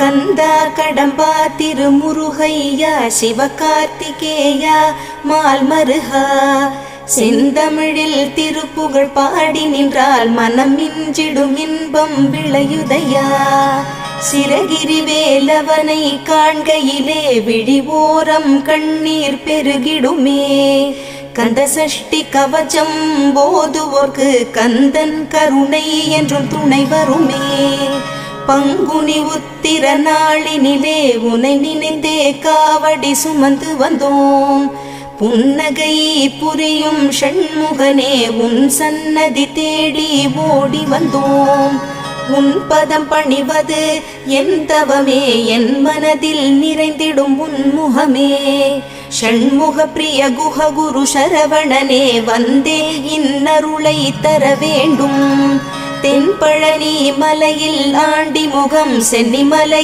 கந்தா கடம்பா திருமுருகையா சிவகார்த்திகேயா மால்மருகா செந்தமிழில் திருப்புகழ் பாடி நின்றால் மனம் மிஞ்சிடும் இன்பம் விளையுதையா. சிரகிரி வேலவனை காண்கையிலே விழி ஓரம் கண்ணீர் பெருகிடுமே. கந்த சஷ்டி கவச்சம் போதுவோர்க்கு கந்தன் கருணை என்றும் துணை வருமே. பங்குனி உத்திர நாளினிலே உனை நினைந்தே காவடி சுமந்து வந்தோம். புன்னகை புரியும் ஷண்முகனே உன் சன்னதி தேடி ஓடி வந்தோம். உன் பதம் பணிவது என் தவமே, என் மனதில் நிறைந்திடும் உன்முகமே. ஷண்முக பிரிய குஹ குரு சரவணனே வந்தே இன்னருளை தர வேண்டும். தென்பழனி மலையில் ஆண்டி முகம் சென்னிமலை